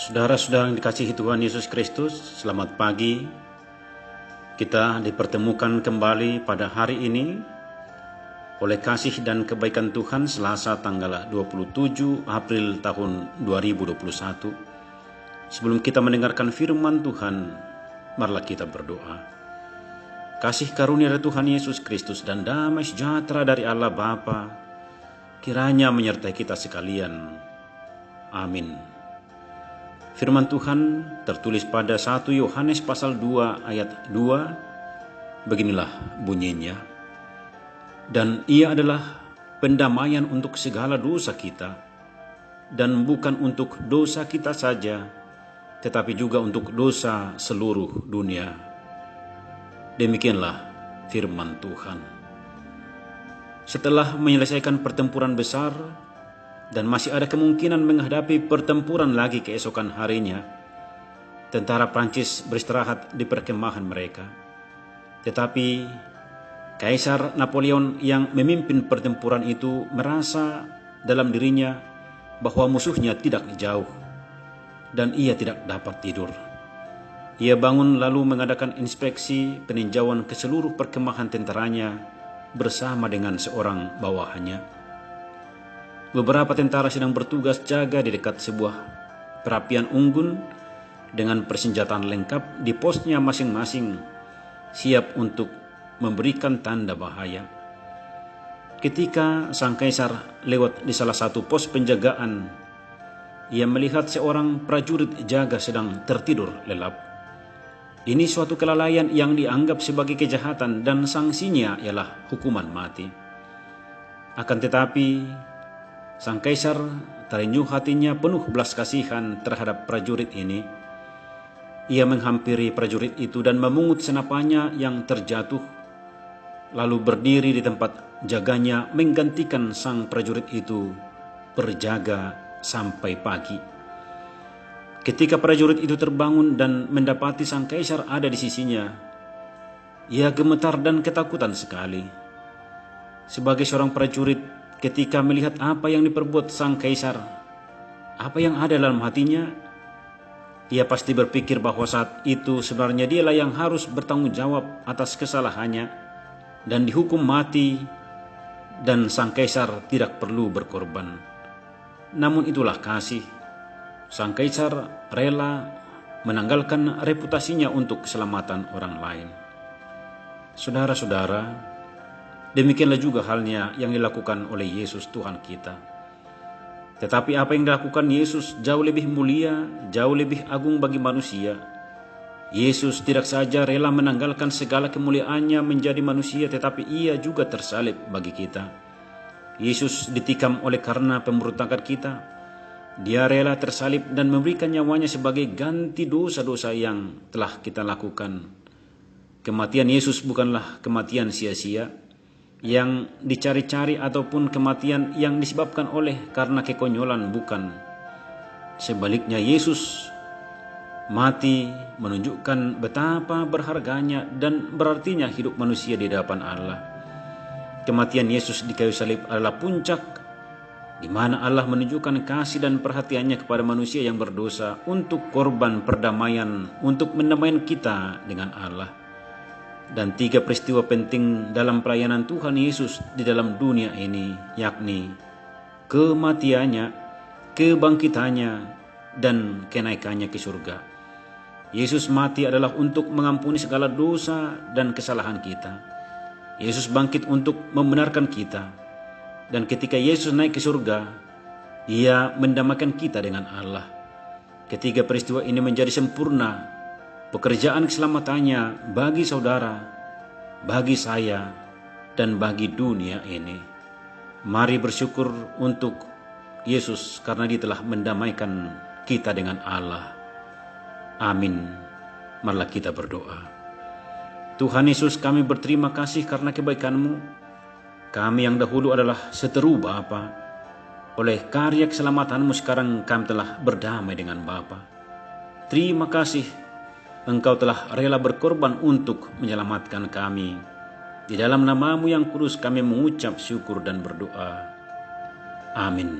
Saudara-saudara yang dikasihi Tuhan Yesus Kristus, selamat pagi. Kita dipertemukan kembali pada hari ini oleh kasih dan kebaikan Tuhan Selasa tanggal 27 April tahun 2021. Sebelum kita mendengarkan firman Tuhan, marilah kita berdoa. Kasih karunia dari Tuhan Yesus Kristus dan damai sejahtera dari Allah Bapa kiranya menyertai kita sekalian. Amin. Firman Tuhan tertulis pada 1 Yohanes pasal 2 ayat 2. Beginilah bunyinya. Dan ia adalah pendamaian untuk segala dosa kita, dan bukan untuk dosa kita saja, tetapi juga untuk dosa seluruh dunia. Demikianlah firman Tuhan. Setelah menyelesaikan pertempuran besar, dan masih ada kemungkinan menghadapi pertempuran lagi keesokan harinya, tentara Prancis beristirahat di perkemahan mereka. Tetapi Kaisar Napoleon yang memimpin pertempuran itu merasa dalam dirinya bahwa musuhnya tidak jauh, dan ia tidak dapat tidur. Ia bangun lalu mengadakan inspeksi peninjauan ke seluruh perkemahan tentaranya bersama dengan seorang bawahannya. Beberapa tentara sedang bertugas jaga di dekat sebuah perapian unggun dengan persenjataan lengkap di posnya masing-masing, siap untuk memberikan tanda bahaya. Ketika sang kaisar lewat di salah satu pos penjagaan, ia melihat seorang prajurit jaga sedang tertidur lelap. Ini suatu kelalaian yang dianggap sebagai kejahatan dan sanksinya ialah hukuman mati. Akan tetapi sang kaisar terenyuh hatinya penuh belas kasihan terhadap prajurit ini. Ia menghampiri prajurit itu dan memungut senapannya yang terjatuh, lalu berdiri di tempat jaganya menggantikan sang prajurit itu berjaga sampai pagi. Ketika prajurit itu terbangun dan mendapati sang kaisar ada di sisinya, ia gemetar dan ketakutan sekali. Sebagai seorang prajurit, ketika melihat apa yang diperbuat sang kaisar, apa yang ada dalam hatinya, ia pasti berpikir bahwa saat itu sebenarnya dialah yang harus bertanggung jawab atas kesalahannya dan dihukum mati, dan sang kaisar tidak perlu berkorban. Namun itulah kasih. Sang kaisar rela menanggalkan reputasinya untuk keselamatan orang lain. Saudara-saudara, demikianlah juga halnya yang dilakukan oleh Yesus Tuhan kita. Tetapi apa yang dilakukan Yesus jauh lebih mulia, jauh lebih agung bagi manusia. Yesus tidak saja rela menanggalkan segala kemuliaannya menjadi manusia, tetapi ia juga tersalib bagi kita. Yesus ditikam oleh karena pemberontakan kita. Dia rela tersalib dan memberikan nyawanya sebagai ganti dosa-dosa yang telah kita lakukan. Kematian Yesus bukanlah kematian sia-sia yang dicari-cari ataupun kematian yang disebabkan oleh karena kekonyolan, bukan. Sebaliknya Yesus mati menunjukkan betapa berharganya dan berartinya hidup manusia di hadapan Allah. Kematian Yesus di kayu salib adalah puncak di mana Allah menunjukkan kasih dan perhatiannya kepada manusia yang berdosa untuk korban perdamaian, untuk mendamaikan kita dengan Allah. Dan 3 peristiwa penting dalam pelayanan Tuhan Yesus di dalam dunia ini, yakni kematiannya, kebangkitannya, dan kenaikannya ke surga. Yesus mati adalah untuk mengampuni segala dosa dan kesalahan kita. Yesus bangkit untuk membenarkan kita. Dan ketika Yesus naik ke surga, ia mendamaikan kita dengan Allah. Ketiga peristiwa ini menjadi sempurna pekerjaan keselamatannya bagi saudara, bagi saya, dan bagi dunia ini. Mari bersyukur untuk Yesus karena dia telah mendamaikan kita dengan Allah. Amin. Marilah kita berdoa. Tuhan Yesus, kami berterima kasih karena kebaikan-Mu. Kami yang dahulu adalah seteru Bapa. Oleh karya keselamatanmu sekarang kami telah berdamai dengan Bapa. Terima kasih Engkau telah rela berkorban untuk menyelamatkan kami. Di dalam nama-Mu yang kudus kami mengucap syukur dan berdoa. Amin.